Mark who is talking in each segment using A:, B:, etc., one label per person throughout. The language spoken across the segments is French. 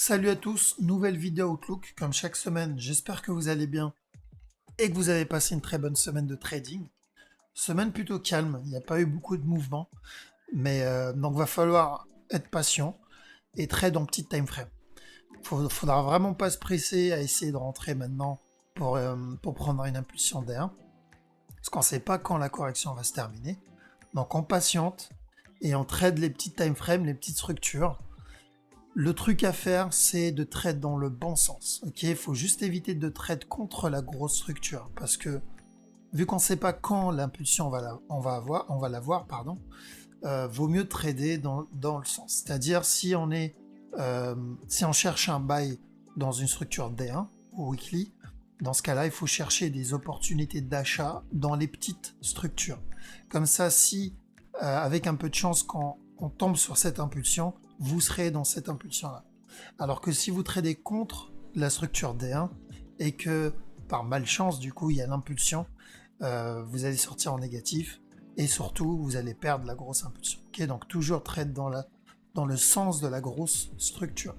A: Salut à tous, nouvelle vidéo Outlook, comme chaque semaine, j'espère que vous allez bien et que vous avez passé une très bonne semaine de trading. Semaine plutôt calme, il n'y a pas eu beaucoup de mouvements, mais donc va falloir être patient et trade en petite time frame. Faudra vraiment pas se presser à essayer de rentrer maintenant pour prendre une impulsion D1, parce qu'on ne sait pas quand la correction va se terminer. Donc on patiente et on trade les petites time frames, les petites structures. Le truc à faire, c'est de trade dans le bon sens. Ok, il faut juste éviter de trade contre la grosse structure, parce que vu qu'on ne sait pas quand l'impulsion on va l'avoir, pardon, vaut mieux trader dans le sens. C'est-à-dire si on cherche un buy dans une structure D1 ou weekly, dans ce cas-là, il faut chercher des opportunités d'achat dans les petites structures. Comme ça, si avec un peu de chance, quand on tombe sur cette impulsion, vous serez dans cette impulsion-là. Alors que si vous tradez contre la structure D1 et que par malchance, du coup, il y a l'impulsion, vous allez sortir en négatif et surtout, vous allez perdre la grosse impulsion. Okay, donc toujours trade dans le sens de la grosse structure.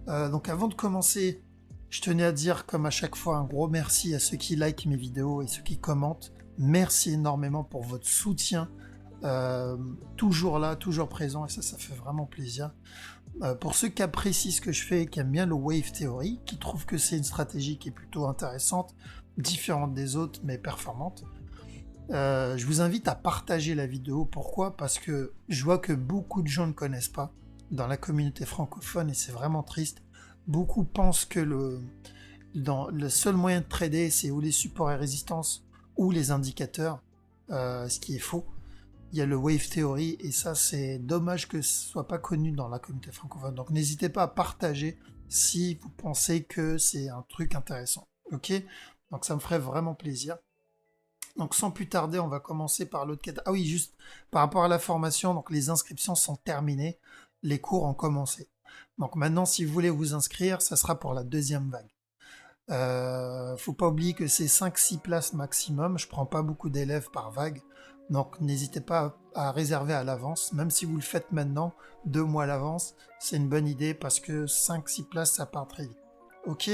A: Donc avant de commencer, je tenais à dire, comme à chaque fois, un gros merci à ceux qui likent mes vidéos et ceux qui commentent. Merci énormément pour votre soutien. Toujours là, toujours présent, et ça fait vraiment plaisir. Pour ceux qui apprécient ce que je fais, qui aiment bien le Wave Theory, qui trouvent que c'est une stratégie qui est plutôt intéressante, différente des autres, mais performante, je vous invite à partager la vidéo. Pourquoi? Parce que je vois que beaucoup de gens ne connaissent pas dans la communauté francophone, et c'est vraiment triste. Beaucoup pensent que le seul moyen de trader, c'est ou les supports et résistances ou les indicateurs, ce qui est faux. Il y a le Wave Theory, et ça, c'est dommage que ce soit pas connu dans la communauté francophone. Donc n'hésitez pas à partager si vous pensez que c'est un truc intéressant. Ok? Donc ça me ferait vraiment plaisir. Donc sans plus tarder, on va commencer par l'autre cas. Ah oui, juste par rapport à la formation, donc les inscriptions sont terminées, les cours ont commencé. Donc maintenant, si vous voulez vous inscrire, ça sera pour la deuxième vague. Faut pas oublier que c'est 5-6 places maximum, je prends pas beaucoup d'élèves par vague, donc n'hésitez pas à réserver à l'avance, même si vous le faites maintenant, 2 mois à l'avance, c'est une bonne idée parce que 5-6 places ça part très vite. Ok.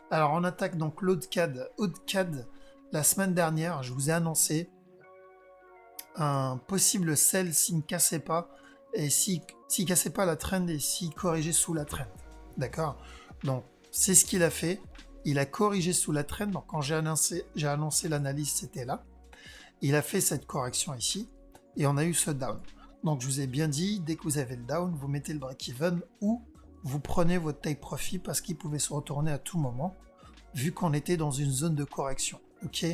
A: Alors on attaque donc l'ODCAD. ODCAD, la semaine dernière, je vous ai annoncé un possible sell s'il ne cassait pas, et s'il cassait pas la trend et s'il corrigeait sous la trend. D'accord. Donc c'est ce qu'il a fait. Il a corrigé sous la trend. Donc quand j'ai annoncé l'analyse, c'était là. Il a fait cette correction ici et on a eu ce down. Donc je vous ai bien dit, dès que vous avez le down, vous mettez le break-even ou vous prenez votre take profit parce qu'il pouvait se retourner à tout moment vu qu'on était dans une zone de correction. Ok,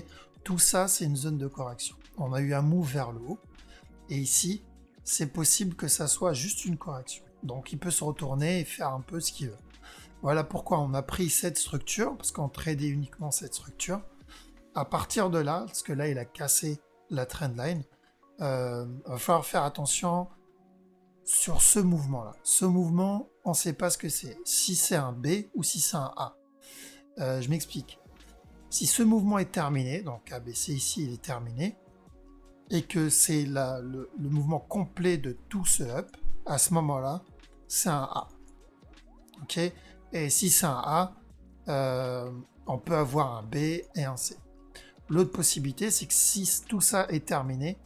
A: tout ça c'est une zone de correction. On a eu un move vers le haut et ici c'est possible que ça soit juste une correction. Donc il peut se retourner et faire un peu ce qu'il veut. Voilà pourquoi on a pris cette structure, parce qu'on tradait uniquement cette structure. À partir de là, parce que là il a cassé la trendline, va falloir faire attention sur ce mouvement-là. Ce mouvement, on ne sait pas ce que c'est. Si c'est un B ou si c'est un A. Je m'explique. Si ce mouvement est terminé, donc ABC ici il est terminé, et que c'est le mouvement complet de tout ce up, à ce moment-là, c'est un A. Ok. Et si c'est un A, on peut avoir un B et un C. L'autre possibilité, c'est que si tout ça est terminé,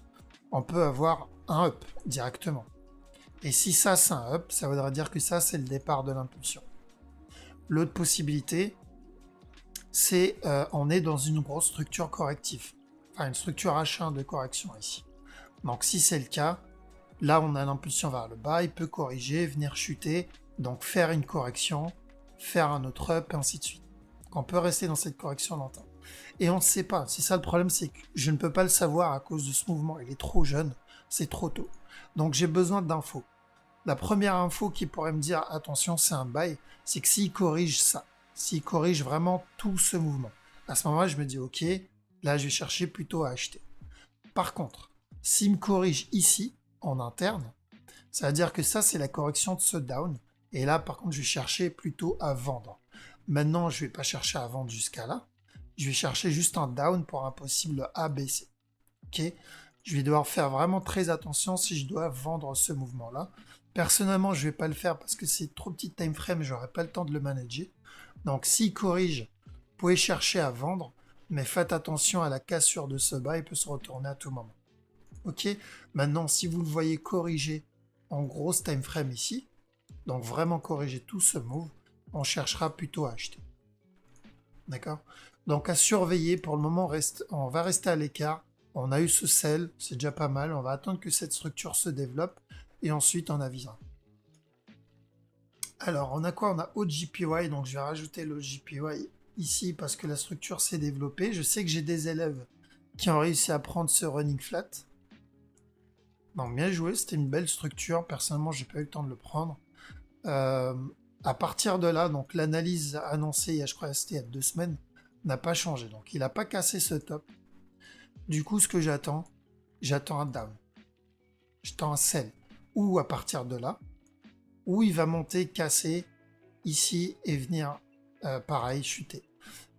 A: on peut avoir un up directement. Et si ça, c'est un up, ça voudra dire que ça, c'est le départ de l'impulsion. L'autre possibilité, c'est on est dans une grosse structure corrective. Enfin, une structure H1 de correction ici. Donc si c'est le cas, là, on a l'impulsion vers le bas, il peut corriger, venir chuter, donc faire une correction, faire un autre up, et ainsi de suite. Donc on peut rester dans cette correction longtemps. Et on ne sait pas. C'est ça le problème, c'est que je ne peux pas le savoir à cause de ce mouvement. Il est trop jeune, c'est trop tôt. Donc j'ai besoin d'infos. La première info qui pourrait me dire attention, c'est un buy, c'est que s'il corrige ça, s'il corrige vraiment tout ce mouvement, à ce moment-là, je me dis ok, là je vais chercher plutôt à acheter. Par contre, s'il me corrige ici, en interne, ça veut dire que ça c'est la correction de ce down. Et là, par contre, je vais chercher plutôt à vendre. Maintenant, je ne vais pas chercher à vendre jusqu'à là. Je vais chercher juste un down pour un possible ABC. Ok. Je vais devoir faire vraiment très attention si je dois vendre ce mouvement-là. Personnellement, je vais pas le faire parce que c'est trop petit time frame, j'aurai pas le temps de le manager. Donc s'il corrige, vous pouvez chercher à vendre, mais faites attention à la cassure de ce bas, il peut se retourner à tout moment. Ok. Maintenant, si vous le voyez corriger en grosse time frame ici, donc vraiment corriger tout ce move, on cherchera plutôt à acheter. D'accord. Donc à surveiller, pour le moment, on va rester à l'écart. On a eu ce sell, c'est déjà pas mal. On va attendre que cette structure se développe et ensuite on avisera. Alors, on a quoi? On a OGPY, donc je vais rajouter l'OGPY ici parce que la structure s'est développée. Je sais que j'ai des élèves qui ont réussi à prendre ce running flat. Donc bien joué, c'était une belle structure. Personnellement, j'ai pas eu le temps de le prendre. À partir de là, donc l'analyse annoncée, je crois, c'était il y a 2 semaines, n'a pas changé. Donc il n'a pas cassé ce top. Du coup, ce que j'attends un down. J'attends un sell. Ou à partir de là, où il va monter, casser ici et venir, pareil, chuter.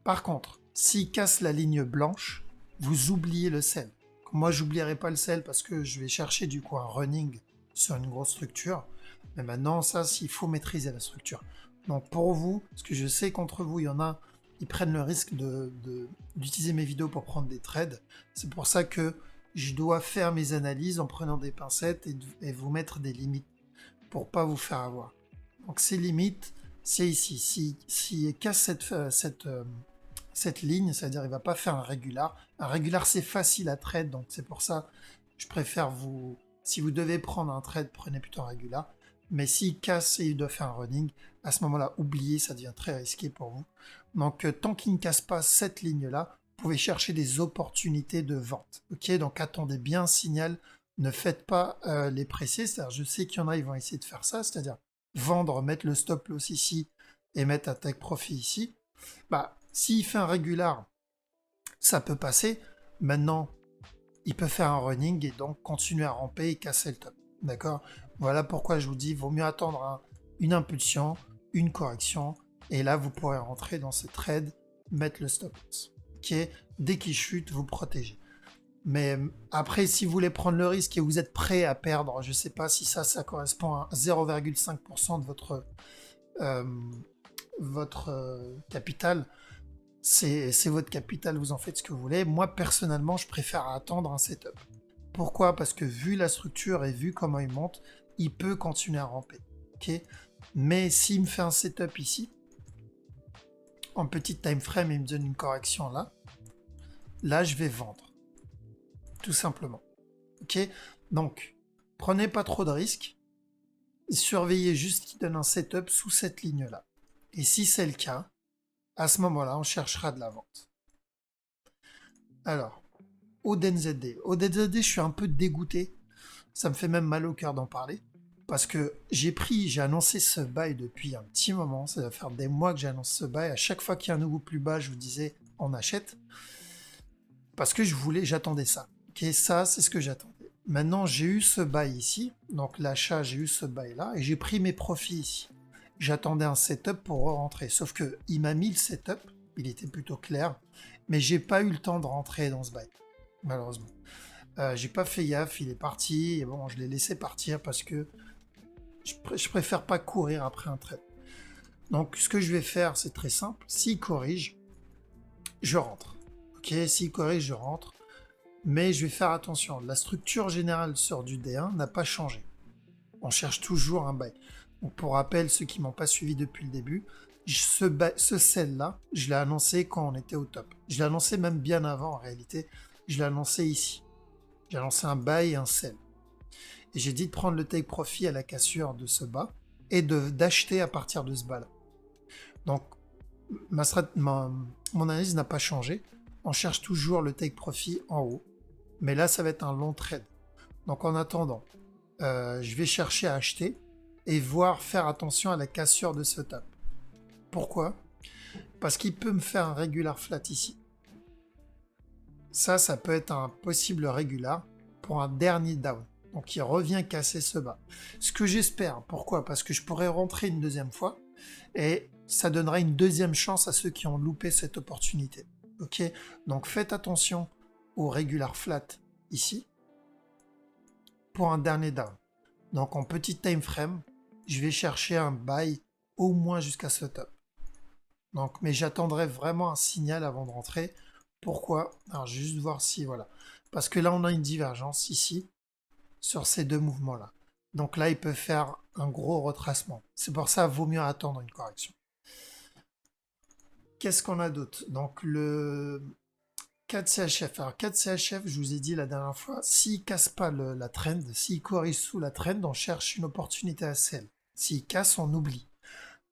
A: Par contre, s'il casse la ligne blanche, vous oubliez le sell. Moi, j'oublierai pas le sell parce que je vais chercher du coup un running sur une grosse structure. Mais maintenant, ça, il faut maîtriser la structure. Donc pour vous, parce que je sais qu'entre vous, il y en a, ils prennent le risque d'utiliser mes vidéos pour prendre des trades. C'est pour ça que je dois faire mes analyses en prenant des pincettes et vous mettre des limites pour pas vous faire avoir. Donc ces limites, c'est ici. S'il casse cette ligne, c'est-à-dire il va pas faire un régular. Un régular, c'est facile à trade, donc c'est pour ça je préfère vous... Si vous devez prendre un trade, prenez plutôt un régular. Mais s'il casse et il doit faire un running, à ce moment-là, oubliez, ça devient très risqué pour vous. Donc tant qu'il ne casse pas cette ligne-là, vous pouvez chercher des opportunités de vente. Ok, donc attendez bien un signal. Ne faites pas les presser. C'est-à-dire, je sais qu'il y en a, ils vont essayer de faire ça, c'est-à-dire vendre, mettre le stop loss ici et mettre un take profit ici. Bah, s'il fait un régular, ça peut passer. Maintenant, il peut faire un running et donc continuer à ramper et casser le top. D'accord? Voilà pourquoi je vous dis, vaut mieux attendre une impulsion, une correction, et là, vous pourrez rentrer dans ce trade, mettre le stop loss. Ok? Dès qu'il chute, vous protégez. Mais après, si vous voulez prendre le risque et vous êtes prêt à perdre, je ne sais pas si ça correspond à 0,5% de votre capital, c'est votre capital, vous en faites ce que vous voulez. Moi, personnellement, je préfère attendre un setup. Pourquoi? Parce que vu la structure et vu comment il monte, il peut continuer à ramper. Okay. Mais s'il me fait un setup ici, en petit time frame, il me donne une correction là, je vais vendre. Tout simplement. Ok. Donc, prenez pas trop de risques. Surveillez juste qu'il donne un setup sous cette ligne-là. Et si c'est le cas, à ce moment-là, on cherchera de la vente. Alors, ODNZD. ODNZD, je suis un peu dégoûté. Ça me fait même mal au cœur d'en parler. Parce que j'ai annoncé ce buy depuis un petit moment. Ça va faire des mois que j'annonce ce buy. À chaque fois qu'il y a un nouveau plus bas, je vous disais, on achète. Parce que j'attendais ça. Ok, ça, c'est ce que j'attendais. Maintenant, j'ai eu ce buy ici. Donc l'achat, j'ai eu ce buy là. Et j'ai pris mes profits ici. J'attendais un setup pour rentrer. Sauf que il m'a mis le setup. Il était plutôt clair. Mais j'ai pas eu le temps de rentrer dans ce buy. Malheureusement. J'ai pas fait gaffe. Il est parti. Et bon, je l'ai laissé partir parce que je préfère pas courir après un trade. Donc ce que je vais faire, c'est très simple. S'il corrige, je rentre. Ok, s'il corrige, je rentre. Mais je vais faire attention. La structure générale sur du D1 n'a pas changé. On cherche toujours un buy. Donc pour rappel, ceux qui m'ont pas suivi depuis le début, ce sell-là, je l'ai annoncé quand on était au top. Je l'ai annoncé même bien avant en réalité. Je l'ai annoncé ici. J'ai annoncé un buy et un sell. Et j'ai dit de prendre le take profit à la cassure de ce bas et d'acheter à partir de ce bas-là. Donc mon analyse n'a pas changé. On cherche toujours le take profit en haut. Mais là, ça va être un long trade. Donc en attendant, je vais chercher à acheter et faire attention à la cassure de ce top. Pourquoi? Parce qu'il peut me faire un regular flat ici. Ça peut être un possible regular pour un dernier down. Donc il revient casser ce bas. Ce que j'espère. Pourquoi? Parce que je pourrais rentrer une deuxième fois et ça donnera une deuxième chance à ceux qui ont loupé cette opportunité. Ok? Donc faites attention au regular flat ici pour un dernier down. Donc en petit time frame, je vais chercher un buy au moins jusqu'à ce top. Donc, mais j'attendrai vraiment un signal avant de rentrer. Pourquoi? Alors, je vais juste voir si, voilà. Parce que là, on a une divergence ici sur ces deux mouvements-là. Donc là, il peut faire un gros retracement. C'est pour ça, vaut mieux attendre une correction. Qu'est-ce qu'on a d'autre? Donc le 4CHF. Alors 4CHF, je vous ai dit la dernière fois, s'il casse pas la trend, s'il corrige sous la trend, on cherche une opportunité à sell. S'il casse, on oublie.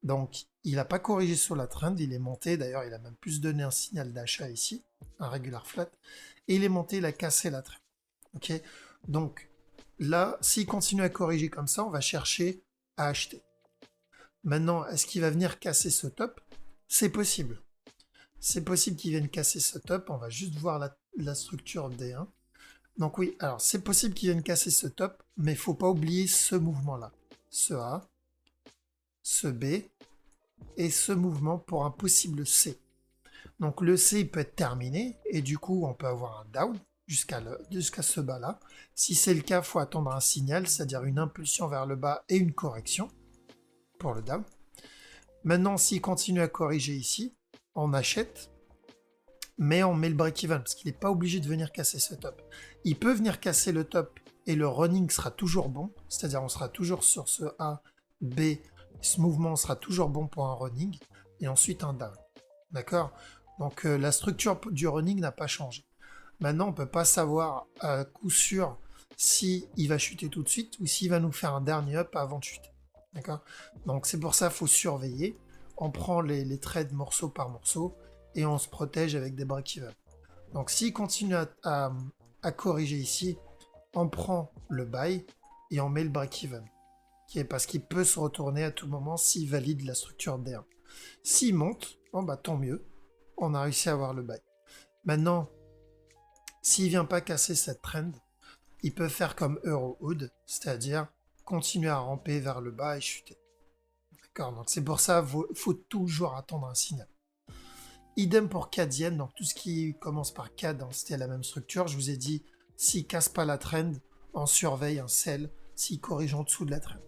A: Donc il n'a pas corrigé sur la trend, il est monté. D'ailleurs, il a même plus donné un signal d'achat ici, un regular flat. Et il est monté, il a cassé la trend. Ok. Donc là, s'il continue à corriger comme ça, on va chercher à acheter. Maintenant, est-ce qu'il va venir casser ce top? C'est possible. C'est possible qu'il vienne casser ce top. On va juste voir la structure D1. Donc oui, alors c'est possible qu'il vienne casser ce top, mais il ne faut pas oublier ce mouvement-là. Ce A, ce B et ce mouvement pour un possible C. Donc le C il peut être terminé et du coup on peut avoir un down jusqu'à ce bas-là. Si c'est le cas, il faut attendre un signal, c'est-à-dire une impulsion vers le bas et une correction pour le down. Maintenant, s'il continue à corriger ici, on achète, mais on met le break-even, parce qu'il n'est pas obligé de venir casser ce top. Il peut venir casser le top, et le running sera toujours bon, c'est-à-dire on sera toujours sur ce A, B, ce mouvement sera toujours bon pour un running, et ensuite un down. D'accord? Donc la structure du running n'a pas changé. Maintenant, on ne peut pas savoir à coup sûr si il va chuter tout de suite, ou s'il va nous faire un dernier up avant de chuter. D'accord? Donc c'est pour ça qu'il faut surveiller. On prend les trades morceau par morceau et on se protège avec des break-even. Donc s'il continue à corriger ici, on prend le buy et on met le break-even. Okay, parce qu'il peut se retourner à tout moment s'il valide la structure D1. S'il monte, bon bah tant mieux, on a réussi à avoir le buy. Maintenant, s'il ne vient pas casser cette trend, il peut faire comme Eurohood, c'est-à-dire continuer à ramper vers le bas et chuter. D'accord, donc c'est pour ça qu'il faut toujours attendre un signal. Idem pour CAD Yen, donc tout ce qui commence par CAD, c'était la même structure. Je vous ai dit, s'il casse pas la trend, on surveille un sell s'il corrige en dessous de la trend.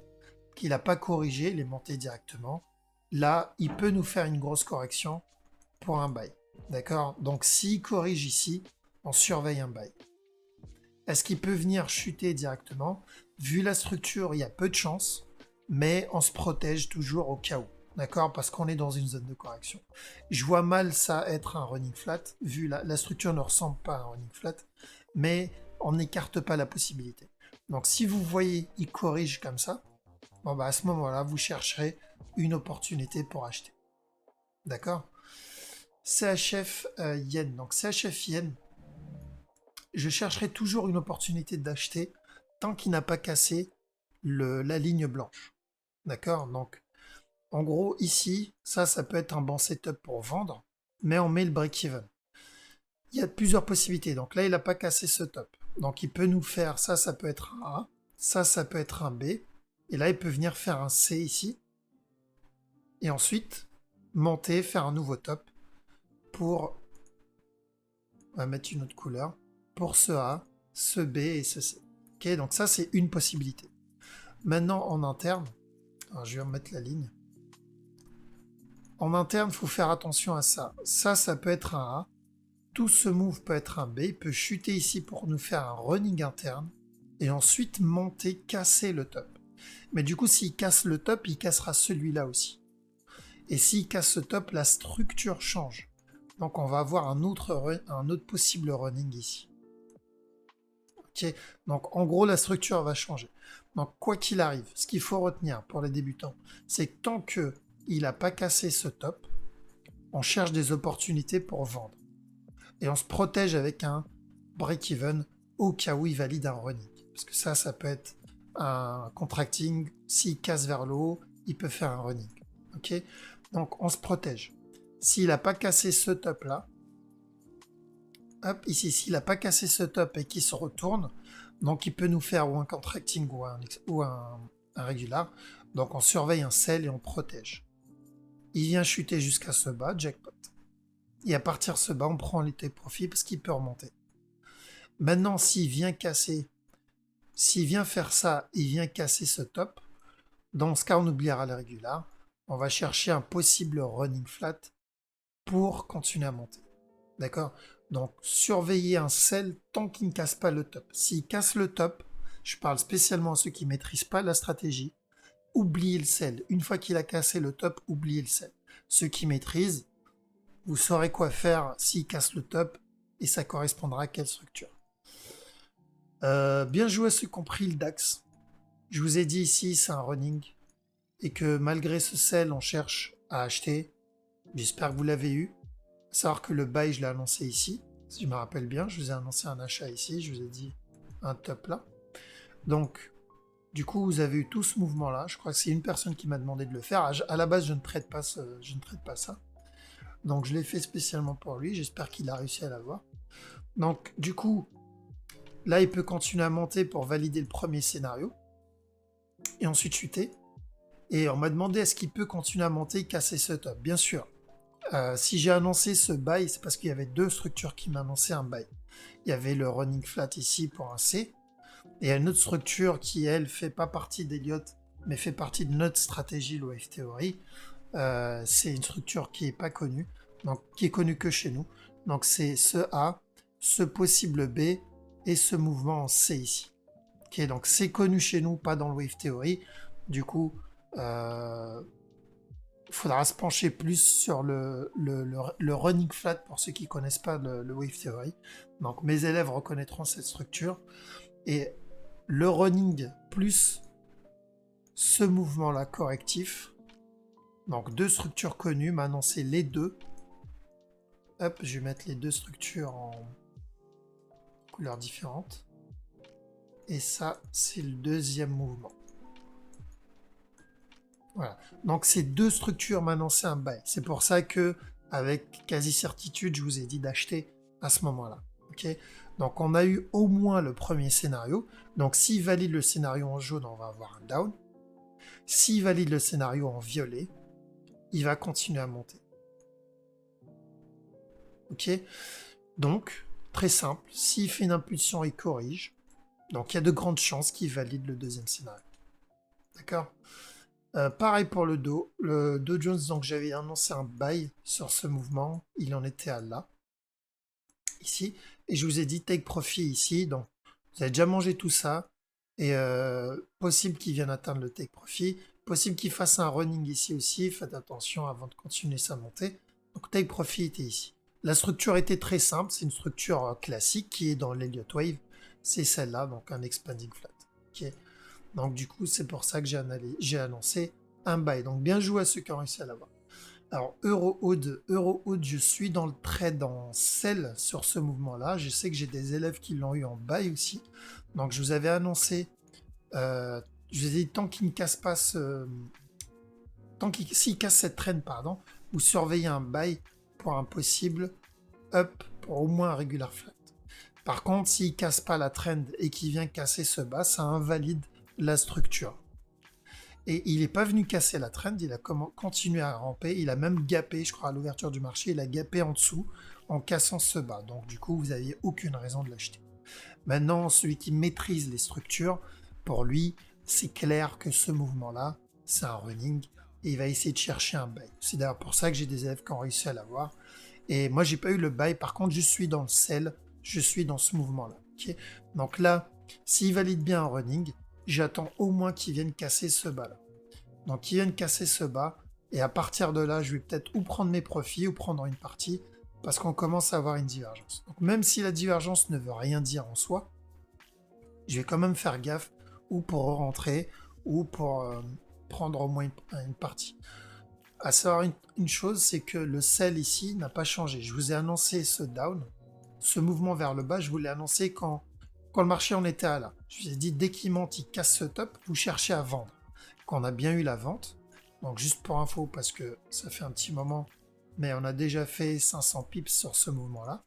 A: Qu'il n'a pas corrigé, il est monté directement. Là, il peut nous faire une grosse correction pour un buy. D'accord? Donc s'il corrige ici, on surveille un buy. Est-ce qu'il peut venir chuter directement? Vu la structure, il y a peu de chance, mais on se protège toujours au cas où. D'accord? Parce qu'on est dans une zone de correction. Je vois mal ça être un running flat, vu la structure ne ressemble pas à un running flat, mais on n'écarte pas la possibilité. Donc si vous voyez, il corrige comme ça, bon bah à ce moment-là, vous chercherez une opportunité pour acheter. D'accord? CHF Yen. Donc CHF Yen, je chercherai toujours une opportunité d'acheter tant qu'il n'a pas cassé la ligne blanche. D'accord? Donc, en gros, ici, ça peut être un bon setup pour vendre, mais on met le break-even. Il y a plusieurs possibilités. Donc là, il n'a pas cassé ce top. Donc, il peut nous faire, ça peut être un A, ça peut être un B, et là, il peut venir faire un C ici, et ensuite, monter, faire un nouveau top pour, on va mettre une autre couleur, pour ce A, ce B et ce C. Ok, donc ça, c'est une possibilité. Maintenant, en interne, alors je vais remettre la ligne. En interne, il faut faire attention à ça. Ça peut être un A. Tout ce move peut être un B. Il peut chuter ici pour nous faire un running interne. Et ensuite monter, casser le top. Mais du coup, s'il casse le top, il cassera celui-là aussi. Et s'il casse ce top, la structure change. Donc on va avoir un autre possible running ici. Ok, donc en gros, la structure va changer. Donc quoi qu'il arrive, ce qu'il faut retenir pour les débutants, c'est que tant qu'il n'a pas cassé ce top, on cherche des opportunités pour vendre. Et on se protège avec un break-even au cas où il valide un running. Parce que ça peut être un contracting. S'il casse vers le haut, il peut faire un running. Ok, donc on se protège. S'il n'a pas cassé ce top-là, hop, ici, s'il n'a pas cassé ce top et qu'il se retourne, donc il peut nous faire ou un contracting ou un régular. Donc on surveille un sell et on protège. Il vient chuter jusqu'à ce bas, jackpot. Et à partir de ce bas, on prend les take profit parce qu'il peut remonter. Maintenant, s'il vient casser S'il vient faire ça, il vient casser ce top. Dans ce cas, on oubliera le régular. On va chercher un possible running flat pour continuer à monter. D'accord? Donc, surveiller un sell tant qu'il ne casse pas le top. S'il casse le top, je parle spécialement à ceux qui ne maîtrisent pas la stratégie, oubliez le sell. Une fois qu'il a cassé le top, oubliez le sell. Ceux qui maîtrisent, vous saurez quoi faire s'il casse le top et ça correspondra à quelle structure. Bien joué à ceux qui ont pris le DAX. Je vous ai dit ici, c'est un running et que malgré ce sell, on cherche à acheter. J'espère que vous l'avez eu. Savoir que le buy, je l'ai annoncé ici. Si je me rappelle bien, je vous ai annoncé un achat ici. Je vous ai dit un top là. Donc, du coup, vous avez eu tout ce mouvement-là. Je crois que c'est une personne qui m'a demandé de le faire. À la base, je ne traite pas ça. Donc, je l'ai fait spécialement pour lui. J'espère qu'il a réussi à l'avoir. Donc, du coup, là, il peut continuer à monter pour valider le premier scénario. Et ensuite chuter. Et on m'a demandé est-ce qu'il peut continuer à monter et casser ce top. Bien sûr. Si j'ai annoncé ce buy, c'est parce qu'il y avait deux structures qui m'annonçaient un buy. Il y avait le running flat ici pour un C. Et il y a une autre structure qui, elle, fait pas partie d'Elliott, mais fait partie de notre stratégie, le Wave Theory. C'est une structure qui est pas connue, donc qui est connue que chez nous. Donc c'est ce A, ce possible B et ce mouvement en C ici. Ok, donc c'est connu chez nous, pas dans le Wave Theory. Du coup, il faudra se pencher plus sur le running flat pour ceux qui ne connaissent pas le Wave Theory. Donc mes élèves reconnaîtront cette structure. Et le running plus ce mouvement-là correctif, donc deux structures connues, maintenant c'est les deux. Hop, je vais mettre les deux structures en couleurs différentes. Et ça, c'est le deuxième mouvement. Voilà. Donc ces deux structures, maintenant c'est un buy. C'est pour ça que, avec quasi certitude, je vous ai dit d'acheter à ce moment-là. Okay, donc on a eu au moins le premier scénario. Donc s'il valide le scénario en jaune, on va avoir un down. S'il valide le scénario en violet, il va continuer à monter. Ok, donc très simple. S'il fait une impulsion, il corrige. Donc il y a de grandes chances qu'il valide le deuxième scénario. D'accord. Pareil pour le Dow. Le Dow Jones, donc j'avais annoncé un buy sur ce mouvement. Il en était à là. Ici. Et je vous ai dit take profit ici. Donc vous avez déjà mangé tout ça. Et possible qu'il vienne atteindre le take profit. Possible qu'il fasse un running ici aussi. Faites attention avant de continuer sa montée. Donc take profit était ici. La structure était très simple. C'est une structure classique qui est dans l'Elliott Wave. C'est celle-là, donc un expanding flat. Okay. Donc du coup, c'est pour ça que j'ai annoncé un buy. Donc bien joué à ceux qui ont réussi à l'avoir. Alors Euro-Aude, je suis dans le trade en sell sur ce mouvement-là. Je sais que j'ai des élèves qui l'ont eu en buy aussi. Donc je vous avais annoncé, je vous ai dit tant qu'il ne casse pas s'il casse cette trend, pardon, vous surveillez un buy pour un possible up pour au moins un regular flat. Par contre, s'il casse pas la trend et qu'il vient casser ce bas, ça invalide la structure. Et il n'est pas venu casser la trend, il a continué à ramper, il a même gapé, je crois, à l'ouverture du marché, il a gapé en dessous en cassant ce bas. Donc du coup, vous n'aviez aucune raison de l'acheter. Maintenant, celui qui maîtrise les structures, pour lui, c'est clair que ce mouvement-là, c'est un running, et il va essayer de chercher un buy. C'est d'ailleurs pour ça que j'ai des élèves qui ont réussi à l'avoir. Et moi, j'ai pas eu le buy, par contre, je suis dans le sell, je suis dans ce mouvement-là. Okay, donc là, s'il valide bien un running, j'attends au moins qu'il vienne casser ce bas-là. Donc, il vienne casser ce bas, et à partir de là, je vais peut-être ou prendre mes profits ou prendre une partie, parce qu'on commence à avoir une divergence. Donc, même si la divergence ne veut rien dire en soi, je vais quand même faire gaffe, ou pour rentrer, ou pour prendre au moins une partie. À savoir une chose, c'est que le sell ici n'a pas changé. Je vous ai annoncé ce down, ce mouvement vers le bas, je vous l'ai annoncé quand le marché en était à là. Je vous ai dit, dès qu'il monte, il casse ce top, vous cherchez à vendre. Qu'on a bien eu la vente, donc juste pour info, parce que ça fait un petit moment, mais on a déjà fait 500 pips sur ce mouvement-là.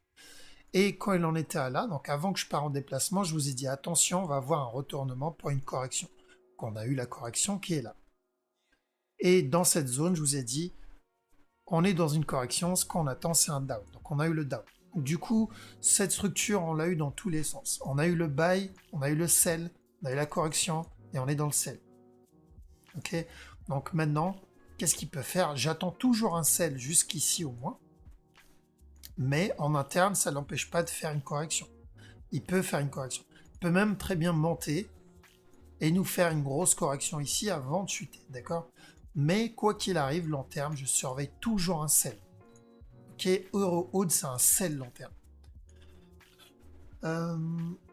A: Et quand il en était à là, donc avant que je parte en déplacement, je vous ai dit, attention, on va avoir un retournement pour une correction. Qu'on a eu la correction qui est là. Et dans cette zone, je vous ai dit, on est dans une correction, ce qu'on attend, c'est un down. Donc on a eu le down. Du coup, cette structure, on l'a eu dans tous les sens. On a eu le buy, on a eu le sell, On a eu la correction et on est dans le sell. Ok. Donc maintenant, qu'est-ce qu'il peut faire? J'attends toujours un sell jusqu'ici au moins. Mais en interne, ça ne l'empêche pas de faire une correction. Il peut faire une correction. Il peut même très bien monter et nous faire une grosse correction ici avant de chuter, d'accord? Mais quoi qu'il arrive, long terme, je surveille toujours un sell. Ok, EuroHood, c'est un sell long terme.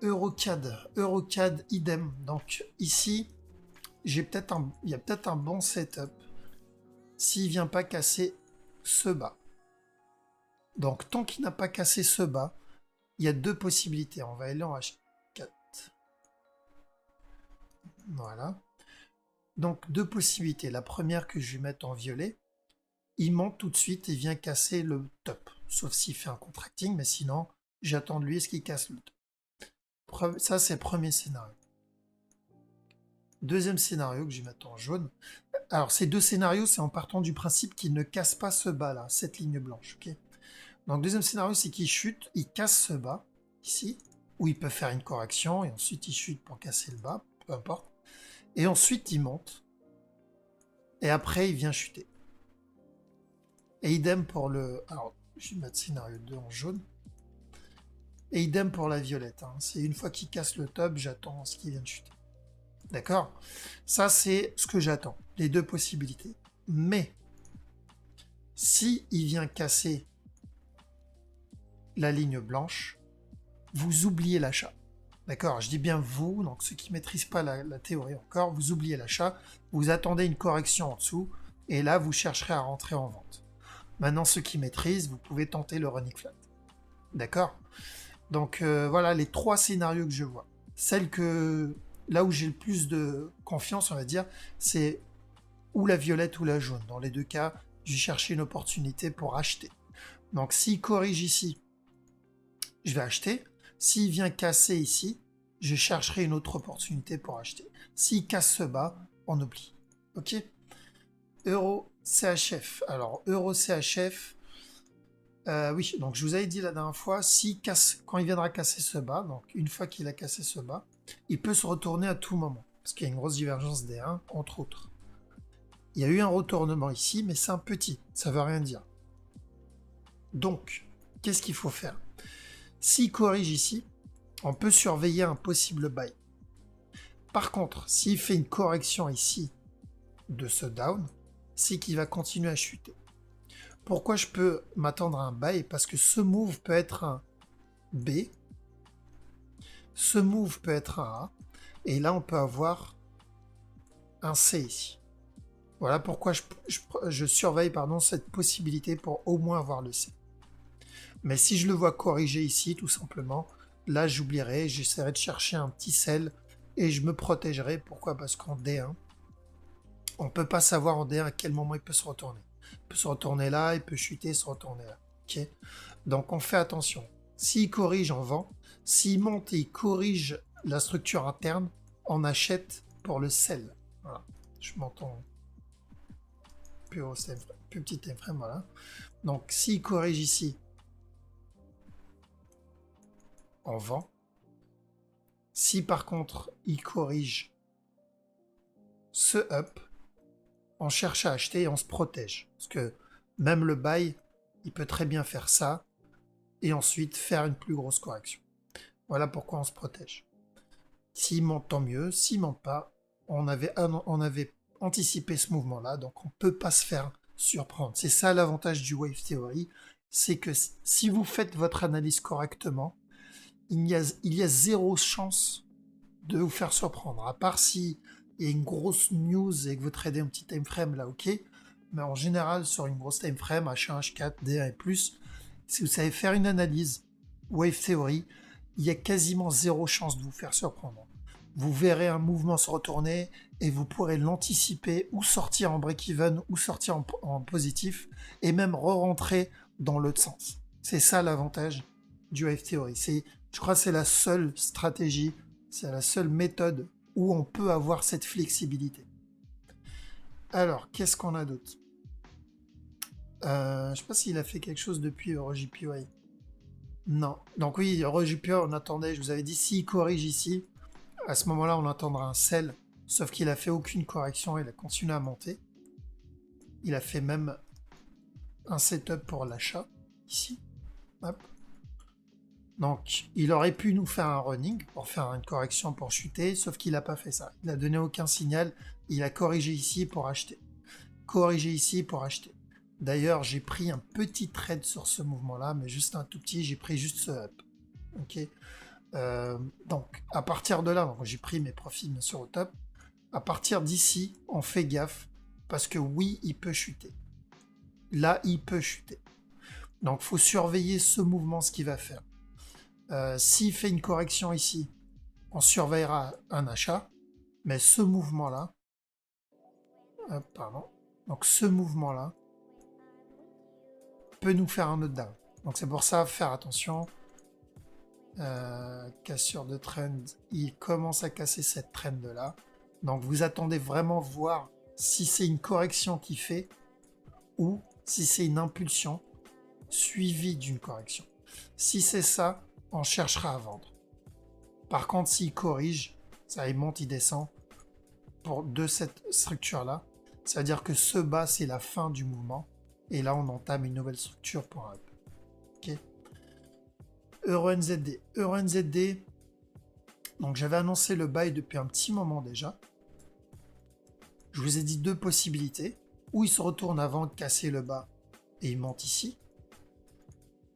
A: Eurocad, idem. Donc ici, il y a peut-être un bon setup s'il vient pas casser ce bas. Donc tant qu'il n'a pas cassé ce bas, il y a deux possibilités. On va aller en H4. Voilà. Donc deux possibilités. La première que je vais mettre en violet, il monte tout de suite et vient casser le top. Sauf s'il fait un contracting, mais sinon, j'attends de lui ce qu'il casse le top. Ça, c'est le premier scénario. Deuxième scénario que je vais mettre en jaune. Alors, ces deux scénarios, c'est en partant du principe qu'il ne casse pas ce bas-là, cette ligne blanche. Okay. Donc, deuxième scénario, c'est qu'il chute, il casse ce bas, ici, où il peut faire une correction, et ensuite il chute pour casser le bas, peu importe. Et ensuite, il monte. Et après, il vient chuter. Et idem pour le... Alors, je vais mettre scénario 2 en jaune. Et idem pour la violette. Hein. C'est une fois qu'il casse le top, j'attends ce qu'il vient de chuter. D'accord? Ça, c'est ce que j'attends. Les deux possibilités. Mais, si il vient casser la ligne blanche, vous oubliez l'achat. D'accord? Je dis bien vous, donc ceux qui ne maîtrisent pas la théorie encore, vous oubliez l'achat, vous attendez une correction en dessous, et là, vous chercherez à rentrer en vente. Maintenant, ceux qui maîtrisent, vous pouvez tenter le running flat. D'accord? Donc, voilà les trois scénarios que je vois. Là où j'ai le plus de confiance, on va dire, c'est ou la violette ou la jaune. Dans les deux cas, j'ai cherché une opportunité pour acheter. Donc, s'il corrige ici, je vais acheter. S'il vient casser ici, je chercherai une autre opportunité pour acheter. S'il casse ce bas, on oublie. Ok? Euro CHF. Alors, Euro CHF, oui, donc je vous avais dit la dernière fois, quand il viendra casser ce bas, donc une fois qu'il a cassé ce bas, il peut se retourner à tout moment, parce qu'il y a une grosse divergence des 1, entre autres. Il y a eu un retournement ici, mais c'est un petit, ça ne veut rien dire. Donc, qu'est-ce qu'il faut faire? S'il corrige ici, on peut surveiller un possible buy. Par contre, s'il fait une correction ici de ce down, c'est qu'il va continuer à chuter. Pourquoi je peux m'attendre à un buy? Parce que ce move peut être un B, ce move peut être un A, et là on peut avoir un C ici. Voilà pourquoi je surveille cette possibilité pour au moins avoir le C. Mais si je le vois corriger ici, tout simplement, là j'oublierai, j'essaierai de chercher un petit sell et je me protégerai. Pourquoi? Parce qu'en D1, on ne peut pas savoir en D1 à quel moment il peut se retourner. Il peut se retourner là, il peut chuter, se retourner là. Okay. Donc on fait attention. S'il corrige, on vend. S'il monte et il corrige la structure interne, on achète pour le sell. Voilà. Je m'entends plus petit time frame, voilà. Donc s'il corrige ici, on vend. Si par contre il corrige ce up, on cherche à acheter et on se protège. Parce que même le buy, il peut très bien faire ça et ensuite faire une plus grosse correction. Voilà pourquoi on se protège. S'il monte, tant mieux. S'il monte pas, on avait anticipé ce mouvement-là, donc on ne peut pas se faire surprendre. C'est ça l'avantage du Wave Theory, c'est que si vous faites votre analyse correctement, il y a zéro chance de vous faire surprendre, à part si il y a une grosse news et que vous tradez un petit time frame là, ok. Mais en général, sur une grosse time frame, H1, H4, D1 et plus, si vous savez faire une analyse Wave Theory, il y a quasiment zéro chance de vous faire surprendre. Vous verrez un mouvement se retourner et vous pourrez l'anticiper ou sortir en break-even ou sortir en positif et même re-rentrer dans l'autre sens. C'est ça l'avantage du Wave Theory. Je crois que c'est la seule stratégie, c'est la seule méthode où on peut avoir cette flexibilité. Alors, qu'est-ce qu'on a d'autre? Je ne sais pas s'il a fait quelque chose depuis EuroJPY. Non. Donc oui, EuroJPY, on attendait, je vous avais dit, s'il corrige ici, à ce moment-là, on attendra un sell, sauf qu'il a fait aucune correction, il a continué à monter. Il a fait même un setup pour l'achat, ici. Hop. Donc, il aurait pu nous faire un running pour faire une correction pour chuter, sauf qu'il n'a pas fait ça. Il n'a donné aucun signal, il a corrigé ici pour acheter. Corrigé ici pour acheter. D'ailleurs, j'ai pris un petit trade sur ce mouvement-là, mais juste un tout petit, j'ai pris juste ce up. Ok. Donc, à partir de là, j'ai pris mes profits bien sûr au top. À partir d'ici, on fait gaffe, parce que oui, il peut chuter. Là, il peut chuter. Donc, faut surveiller ce mouvement, ce qu'il va faire. S'il fait une correction ici, on surveillera un achat, mais ce mouvement-là, pardon, donc ce mouvement-là peut nous faire un autre down. Donc c'est pour ça, faire attention. Cassure de trend, il commence à casser cette trend-là. Donc vous attendez vraiment voir si c'est une correction qu'il fait ou si c'est une impulsion suivie d'une correction. Si c'est ça, on cherchera à vendre. Par contre, s'il corrige, ça il monte, il descend de cette structure-là, ça veut dire que ce bas, c'est la fin du mouvement. Et là, on entame une nouvelle structure pour un up. Ok. EURNZD. EURNZD, donc j'avais annoncé le buy depuis un petit moment déjà. Je vous ai dit deux possibilités. Ou il se retourne avant de casser le bas et il monte ici.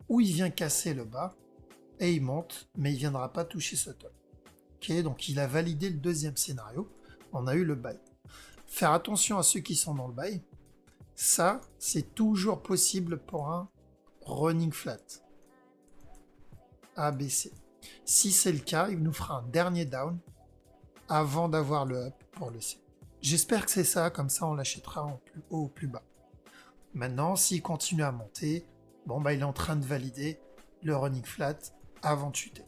A: Ou il vient casser le bas et il monte, mais il ne viendra pas toucher ce top. Ok, donc il a validé le deuxième scénario. On a eu le buy. Faire attention à ceux qui sont dans le buy. Ça, c'est toujours possible pour un running flat. ABC. Si c'est le cas, il nous fera un dernier down avant d'avoir le up pour le C. J'espère que c'est ça, comme ça on l'achètera en plus haut ou plus bas. Maintenant, s'il continue à monter, bon bah il est en train de valider le running flat avant de chuter.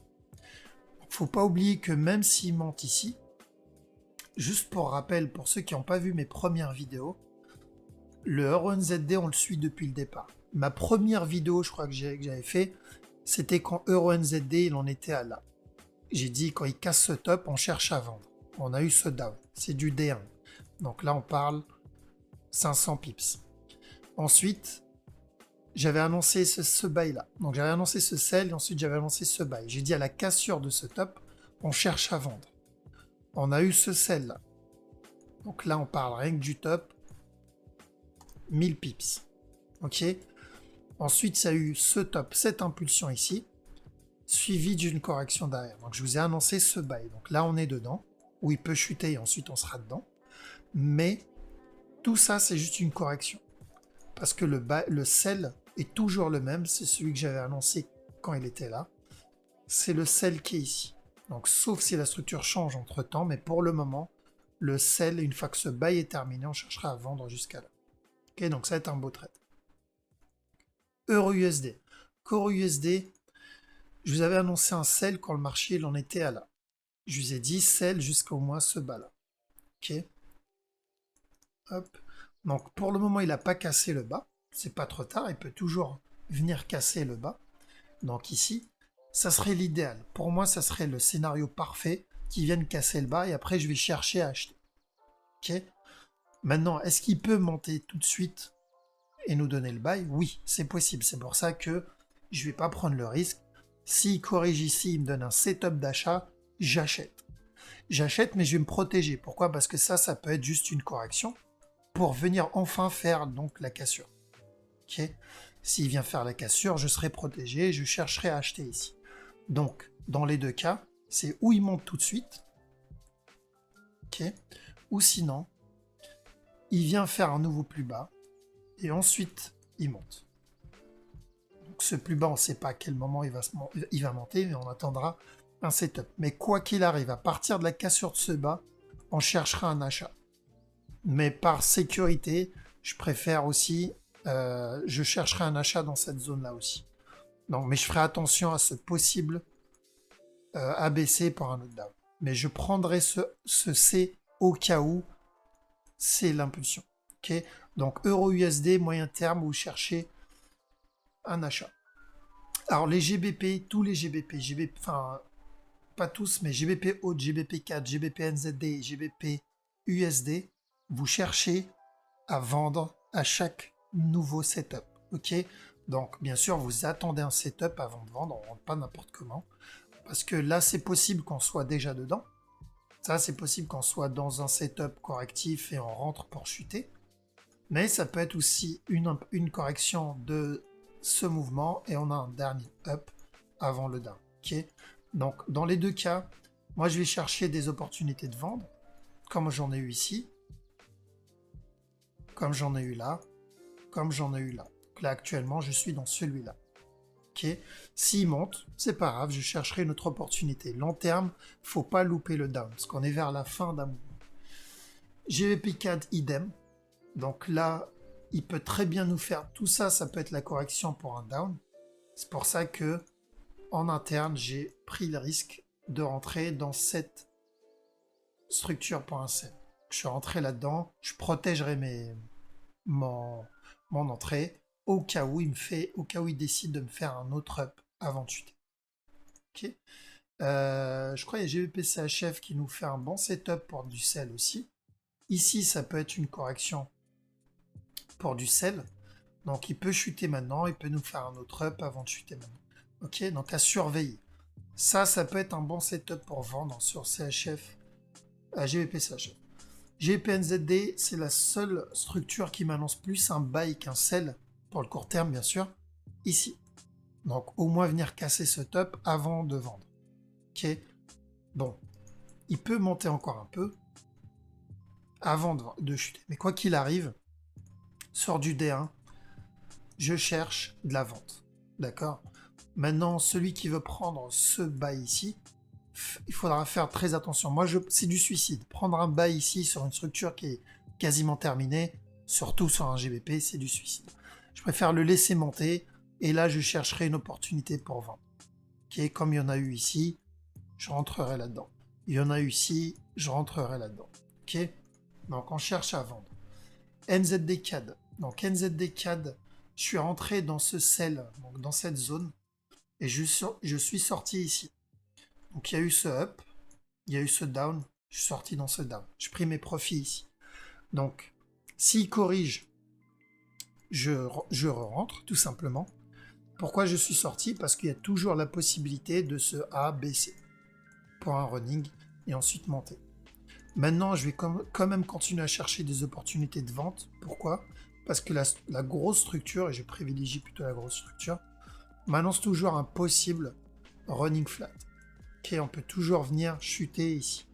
A: Faut pas oublier que même s'il monte ici, juste pour rappel, pour ceux qui n'ont pas vu mes premières vidéos, le EURNZD, on le suit depuis le départ. Ma première vidéo, je crois que j'avais fait, c'était quand EURNZD, il en était à là. J'ai dit, quand il casse ce top, on cherche à vendre. On a eu ce down. C'est du D1. Donc là, on parle 500 pips. Ensuite, j'avais annoncé ce buy-là. Donc j'avais annoncé ce sell et ensuite j'avais annoncé ce buy. J'ai dit à la cassure de ce top, on cherche à vendre. On a eu ce sell-là. Donc là, on parle rien que du top. 1000 pips. Ok. Ensuite, ça a eu ce top, cette impulsion ici, suivi d'une correction derrière. Donc je vous ai annoncé ce buy. Donc là, on est dedans, où il peut chuter et ensuite on sera dedans. Mais tout ça, c'est juste une correction. Parce que le sell est toujours le même, c'est celui que j'avais annoncé quand il était là. C'est le sell qui est ici. Donc sauf si la structure change entre temps, mais pour le moment, le sell, une fois que ce buy est terminé, on cherchera à vendre jusqu'à là. Ok, donc ça va être un beau trade. EURUSD. CORUSD, je vous avais annoncé un sell quand le marché il en était à là. Je vous ai dit sell jusqu'au moins ce bas là. Ok. Hop. Donc pour le moment, il n'a pas cassé le bas. C'est pas trop tard, il peut toujours venir casser le bas. Donc ici, ça serait l'idéal. Pour moi, ça serait le scénario parfait qui vienne casser le bas et après je vais chercher à acheter. Ok. Maintenant, est-ce qu'il peut monter tout de suite et nous donner le buy? Oui, c'est possible. C'est pour ça que je ne vais pas prendre le risque. S'il corrige ici, il me donne un setup d'achat, j'achète. J'achète, mais je vais me protéger. Pourquoi? Parce que ça peut être juste une correction pour venir enfin faire donc la cassure. Ok. S'il vient faire la cassure, je serai protégé et je chercherai à acheter ici. Donc, dans les deux cas, c'est où il monte tout de suite, ok, ou sinon, il vient faire un nouveau plus bas et ensuite il monte. Donc ce plus bas, on ne sait pas à quel moment il va monter, mais on attendra un setup. Mais quoi qu'il arrive, à partir de la cassure de ce bas, on cherchera un achat. Mais par sécurité, je préfère aussi, je chercherai un achat dans cette zone-là aussi. Donc, mais je ferai attention à ce possible ABC pour un autre down. Mais je prendrai ce C au cas où c'est l'impulsion. Okay. Donc EURUSD, moyen terme, vous cherchez un achat. Alors les GBP, tous les GBP, enfin pas tous, mais GBP Haute, GBP 4, GBP NZD, GBP USD, vous cherchez à vendre à chaque nouveau setup. Ok? Donc, bien sûr, vous attendez un setup avant de vendre, on ne rentre pas n'importe comment. Parce que là, c'est possible qu'on soit déjà dedans. Ça, c'est possible qu'on soit dans un setup correctif et on rentre pour chuter. Mais ça peut être aussi une correction de ce mouvement et on a un dernier up avant le down. Okay. Donc, dans les deux cas, moi, je vais chercher des opportunités de vendre, comme j'en ai eu ici, comme j'en ai eu là, comme j'en ai eu là. Donc là, actuellement, je suis dans celui-là. Okay. S'il monte, c'est pas grave, je chercherai une autre opportunité. Long terme, faut pas louper le down, parce qu'on est vers la fin d'un mouvement. GBP CAD, idem. Donc là, il peut très bien nous faire tout ça, ça peut être la correction pour un down. C'est pour ça que en interne, j'ai pris le risque de rentrer dans cette structure pour un sell. Je suis rentré là-dedans, je protégerai mon entrée au cas où il décide de me faire un autre up avant de chuter. Ok. Je crois qu'il y a GBP CHF qui nous fait un bon setup pour du sell aussi. Ici, ça peut être une correction pour du sell. Donc il peut chuter maintenant, il peut nous faire un autre up avant de chuter maintenant. Ok, donc à surveiller. Ça peut être un bon setup pour vendre sur CHF, GBP CHF. GBP-NZD, c'est la seule structure qui m'annonce plus un buy qu'un sell, pour le court terme bien sûr, ici. Donc au moins venir casser ce top avant de vendre. Ok, bon, il peut monter encore un peu avant de chuter. Mais quoi qu'il arrive, sur du D1, je cherche de la vente. D'accord? Maintenant, celui qui veut prendre ce buy ici, il faudra faire très attention. Moi, c'est du suicide. Prendre un buy ici sur une structure qui est quasiment terminée, surtout sur un GBP, c'est du suicide. Je préfère le laisser monter et là, je chercherai une opportunité pour vendre. Okay, comme il y en a eu ici, je rentrerai là-dedans. Il y en a eu ici, je rentrerai là-dedans. Ok? Donc, on cherche à vendre. NZD CAD. Donc, NZD CAD, je suis rentré dans ce sell, donc dans cette zone, et je suis sorti ici. Donc il y a eu ce up, il y a eu ce down, je suis sorti dans ce down. J'ai pris mes profits ici. Donc, s'il corrige, je rentre tout simplement. Pourquoi je suis sorti? Parce qu'il y a toujours la possibilité de ce A, B, C pour un running et ensuite monter. Maintenant, je vais quand même continuer à chercher des opportunités de vente. Pourquoi? Parce que la grosse structure, et je privilégie plutôt la grosse structure, m'annonce toujours un possible running flat. Ok, on peut toujours venir chuter ici.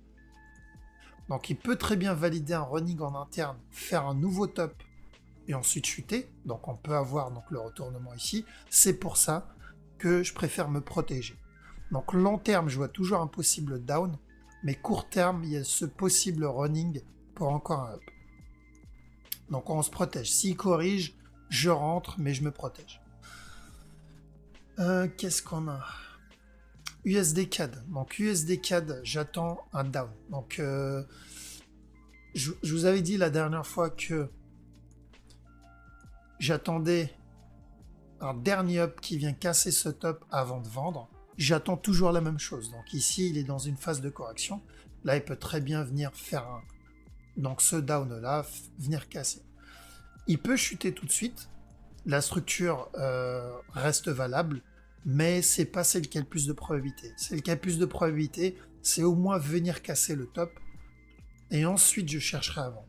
A: Donc il peut très bien valider un running en interne, faire un nouveau top et ensuite chuter. Donc on peut avoir donc le retournement ici. C'est pour ça que je préfère me protéger. Donc long terme, je vois toujours un possible down, mais court terme, il y a ce possible running pour encore un up. Donc on se protège. S'il corrige, je rentre, mais je me protège. Qu'est-ce qu'on a? USD CAD. Donc USD CAD, j'attends un down. Donc je vous avais dit la dernière fois que j'attendais un dernier up qui vient casser ce top avant de vendre. J'attends toujours la même chose. Donc ici, il est dans une phase de correction. Là, il peut très bien venir faire donc ce down là, venir casser. Il peut chuter tout de suite. La structure reste valable, mais c'est pas celle qui a le plus de probabilité. Celle qui a le plus de probabilité, c'est au moins venir casser le top, et ensuite je chercherai à vendre.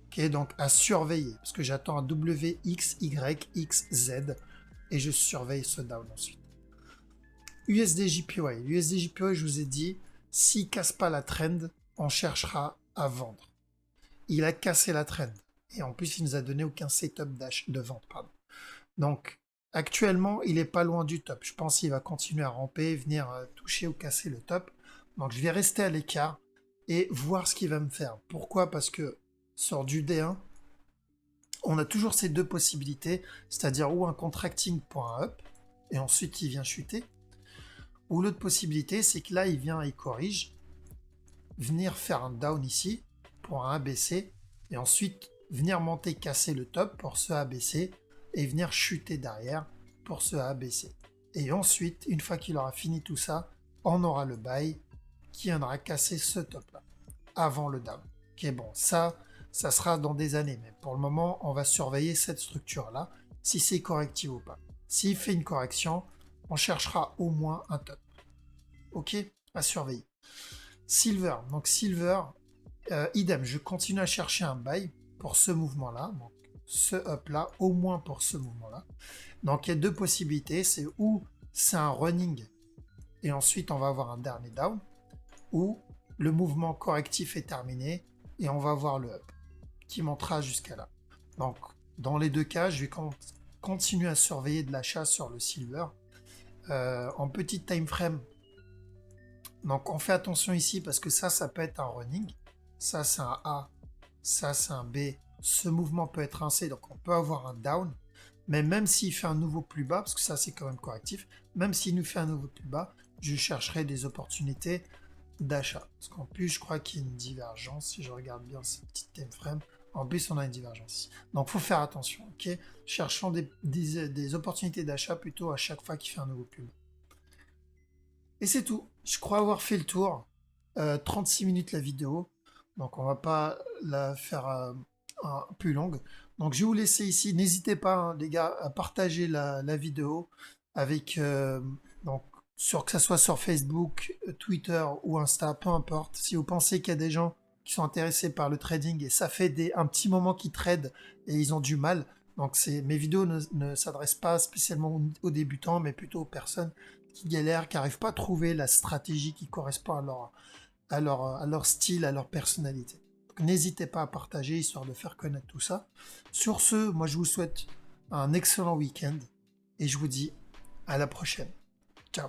A: Ok, donc à surveiller, parce que j'attends un W, X, Y, X, Z, et je surveille ce down ensuite. USD JPY. USD JPY, je vous ai dit, s'il casse pas la trend, on cherchera à vendre. Il a cassé la trend, et en plus il nous a donné aucun setup de vente, pardon. Donc, actuellement, il n'est pas loin du top. Je pense qu'il va continuer à ramper, venir toucher ou casser le top. Donc, je vais rester à l'écart et voir ce qu'il va me faire. Pourquoi? Parce que sur du D1, on a toujours ces deux possibilités, c'est-à-dire ou un contracting pour un up, et ensuite il vient chuter, ou l'autre possibilité, c'est que là, il vient et il corrige, venir faire un down ici pour un ABC, et ensuite venir monter, casser le top pour ce ABC, et venir chuter derrière pour ce ABC. Et ensuite, une fois qu'il aura fini tout ça, on aura le buy qui viendra casser ce top-là, avant le down. Ok, bon, ça sera dans des années, mais pour le moment, on va surveiller cette structure-là, si c'est correctif ou pas. S'il fait une correction, on cherchera au moins un top. Ok, à surveiller. Silver, donc Silver, idem, je continue à chercher un buy pour ce mouvement-là, donc ce up-là, au moins pour ce mouvement-là. Donc il y a deux possibilités, c'est ou c'est un running et ensuite on va avoir un dernier down, ou le mouvement correctif est terminé et on va avoir le up qui montera jusqu'à là. Donc dans les deux cas, je vais continuer à surveiller de l'achat sur le silver en petit time frame. Donc on fait attention ici parce que ça peut être un running, ça c'est un A, ça c'est un B, ce mouvement peut être un C, donc on peut avoir un down, mais même s'il fait un nouveau plus bas, parce que ça c'est quand même correctif, même s'il nous fait un nouveau plus bas, je chercherai des opportunités d'achat. Parce qu'en plus je crois qu'il y a une divergence, si je regarde bien ce petit time frame, en plus on a une divergence ici. Donc il faut faire attention, ok. Cherchons des opportunités d'achat plutôt à chaque fois qu'il fait un nouveau plus bas. Et c'est tout. Je crois avoir fait le tour. 36 minutes la vidéo. Donc on va pas la faire plus longue. Donc je vais vous laisser ici. N'hésitez pas, hein, les gars, à partager la vidéo avec donc que ce soit sur Facebook, Twitter ou Insta, peu importe. Si vous pensez qu'il y a des gens qui sont intéressés par le trading et ça fait un petit moment qu'ils tradent et ils ont du mal. Donc mes vidéos ne s'adressent pas spécialement aux débutants, mais plutôt aux personnes qui galèrent, qui n'arrivent pas à trouver la stratégie qui correspond à leur style, à leur personnalité. N'hésitez pas à partager, histoire de faire connaître tout ça. Sur ce, moi je vous souhaite un excellent week-end et je vous dis à la prochaine. Ciao.